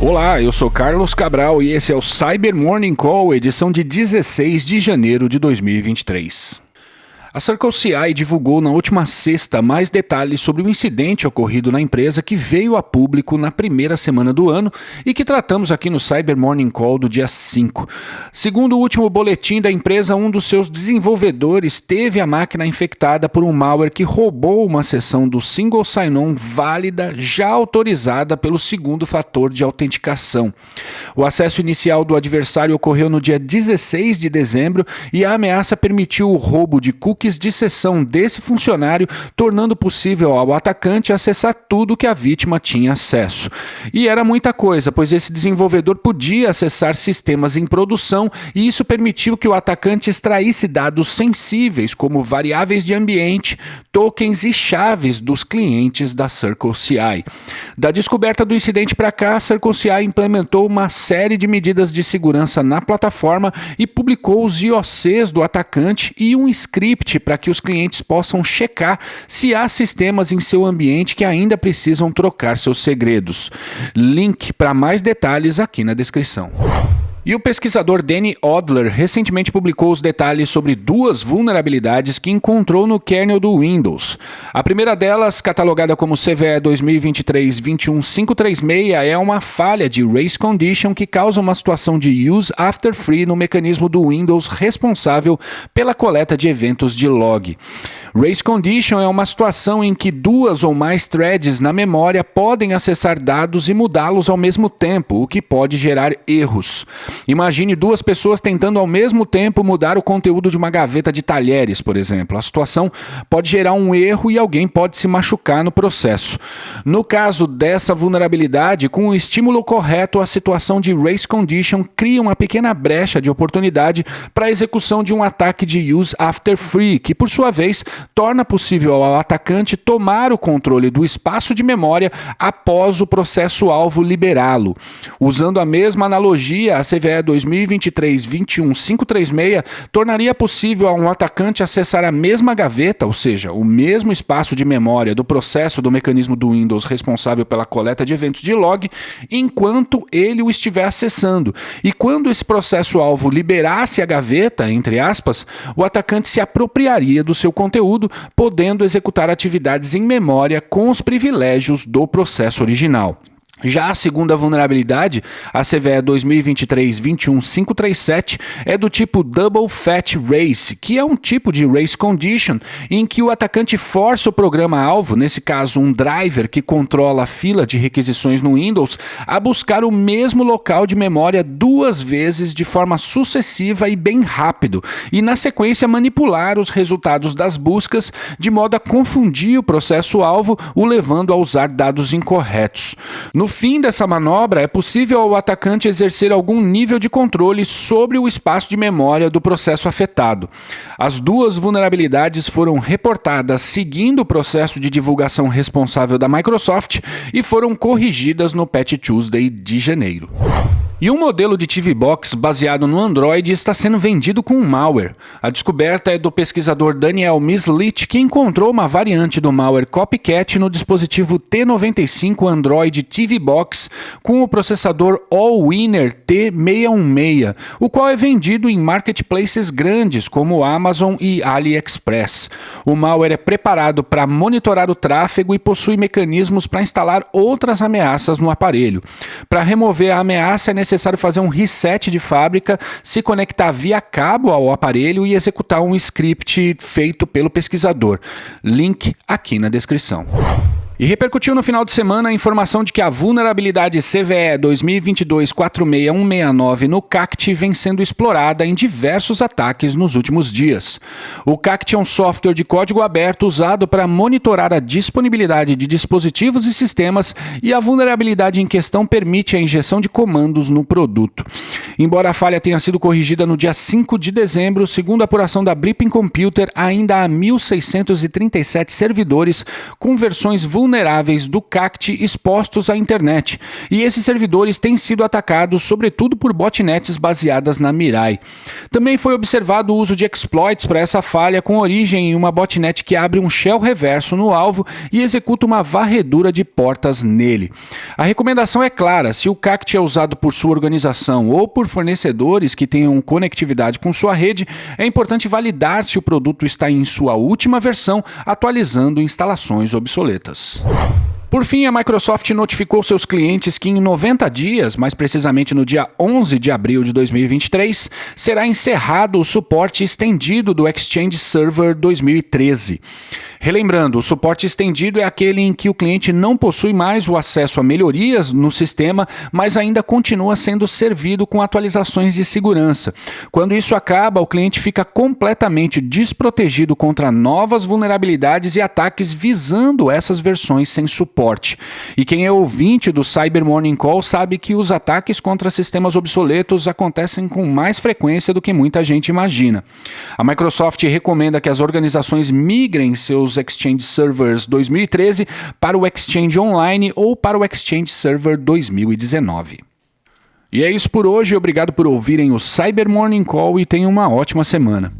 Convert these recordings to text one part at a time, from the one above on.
Olá, eu sou Carlos Cabral e esse é o Cyber Morning Call, edição de 16 de janeiro de 2023. A Circle CI divulgou na última sexta mais detalhes sobre o incidente ocorrido na empresa que veio a público na primeira semana do ano e que tratamos aqui no Cyber Morning Call do dia 5. Segundo o último boletim da empresa, um dos seus desenvolvedores teve a máquina infectada por um malware que roubou uma seção do Single Sign-On válida já autorizada pelo segundo fator de autenticação. O acesso inicial do adversário ocorreu no dia 16 de dezembro e a ameaça permitiu o roubo de cookies de sessão desse funcionário, tornando possível ao atacante acessar tudo que a vítima tinha acesso. E era muita coisa, pois esse desenvolvedor podia acessar sistemas em produção e isso permitiu que o atacante extraísse dados sensíveis, como variáveis de ambiente, tokens e chaves dos clientes da Circle CI. Da descoberta do incidente para cá, a Circle CI implementou uma série de medidas de segurança na plataforma e publicou os IOCs do atacante e um script para que os clientes possam checar se há sistemas em seu ambiente que ainda precisam trocar seus segredos. Link para mais detalhes aqui na descrição. E o pesquisador Danny Odler recentemente publicou os detalhes sobre duas vulnerabilidades que encontrou no kernel do Windows. A primeira delas, catalogada como CVE 2023-21536, é uma falha de race condition que causa uma situação de use after free no mecanismo do Windows responsável pela coleta de eventos de log. Race condition é uma situação em que duas ou mais threads na memória podem acessar dados e mudá-los ao mesmo tempo, o que pode gerar erros. Imagine duas pessoas tentando ao mesmo tempo mudar o conteúdo de uma gaveta de talheres, por exemplo. A situação pode gerar um erro e alguém pode se machucar no processo. No caso dessa vulnerabilidade, com o estímulo correto, a situação de race condition cria uma pequena brecha de oportunidade para a execução de um ataque de use after free, que por sua vez torna possível ao atacante tomar o controle do espaço de memória após o processo-alvo liberá-lo. Usando a mesma analogia, a CVE 2023-21536 tornaria possível a um atacante acessar a mesma gaveta, ou seja, o mesmo espaço de memória do processo do mecanismo do Windows responsável pela coleta de eventos de log, enquanto ele o estiver acessando. E quando esse processo-alvo liberasse a gaveta, entre aspas, o atacante se apropriaria do seu conteúdo, podendo executar atividades em memória com os privilégios do processo original. Já a segunda vulnerabilidade, a CVE 2023-21537, é do tipo Double Fat Race, que é um tipo de race condition em que o atacante força o programa-alvo, nesse caso um driver que controla a fila de requisições no Windows, a buscar o mesmo local de memória duas vezes de forma sucessiva e bem rápido, e na sequência manipular os resultados das buscas de modo a confundir o processo-alvo, o levando a usar dados incorretos. No fim dessa manobra, é possível ao atacante exercer algum nível de controle sobre o espaço de memória do processo afetado. As duas vulnerabilidades foram reportadas seguindo o processo de divulgação responsável da Microsoft e foram corrigidas no Patch Tuesday de janeiro. E um modelo de TV Box baseado no Android está sendo vendido com um malware. A descoberta é do pesquisador Daniel Mislit, que encontrou uma variante do malware Copycat no dispositivo T95 Android TV Box com o processador Allwinner T616, o qual é vendido em marketplaces grandes como Amazon e AliExpress. O malware é preparado para monitorar o tráfego e possui mecanismos para instalar outras ameaças no aparelho. Para remover a ameaça é necessário fazer um reset de fábrica, se conectar via cabo ao aparelho e executar um script feito pelo pesquisador. Link aqui na descrição. E repercutiu no final de semana a informação de que a vulnerabilidade CVE 2022-46169 no CACT vem sendo explorada em diversos ataques nos últimos dias. O CACT é um software de código aberto usado para monitorar a disponibilidade de dispositivos e sistemas, e a vulnerabilidade em questão permite a injeção de comandos no produto. Embora a falha tenha sido corrigida no dia 5 de dezembro, segundo a apuração da Blipping Computer, ainda há 1.637 servidores com versões vulneráveis vulneráveis do CACT expostos à internet, e esses servidores têm sido atacados sobretudo por botnets baseadas na Mirai. Também foi observado o uso de exploits para essa falha, com origem em uma botnet que abre um shell reverso no alvo e executa uma varredura de portas nele. A recomendação é clara: se o CACT é usado por sua organização ou por fornecedores que tenham conectividade com sua rede, é importante validar se o produto está em sua última versão, atualizando instalações obsoletas. Por fim, a Microsoft notificou seus clientes que em 90 dias, mais precisamente no dia 11 de abril de 2023, será encerrado o suporte estendido do Exchange Server 2013. Relembrando, o suporte estendido é aquele em que o cliente não possui mais o acesso a melhorias no sistema, mas ainda continua sendo servido com atualizações de segurança. Quando isso acaba, o cliente fica completamente desprotegido contra novas vulnerabilidades e ataques visando essas versões sem suporte. E quem é ouvinte do Cyber Morning Call sabe que os ataques contra sistemas obsoletos acontecem com mais frequência do que muita gente imagina. A Microsoft recomenda que as organizações migrem seus Exchange Servers 2013 para o Exchange Online ou para o Exchange Server 2019. E é isso por hoje, obrigado por ouvirem o Cyber Morning Call e tenham uma ótima semana.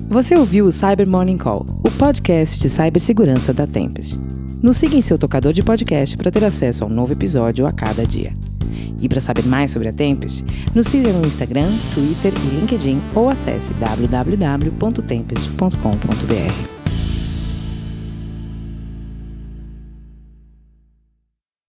Você ouviu o Cyber Morning Call, o podcast de cibersegurança da Tempest. Nos siga em seu tocador de podcast para ter acesso a um novo episódio a cada dia. E para saber mais sobre a Tempest, nos siga no Instagram, Twitter e LinkedIn ou acesse www.tempest.com.br.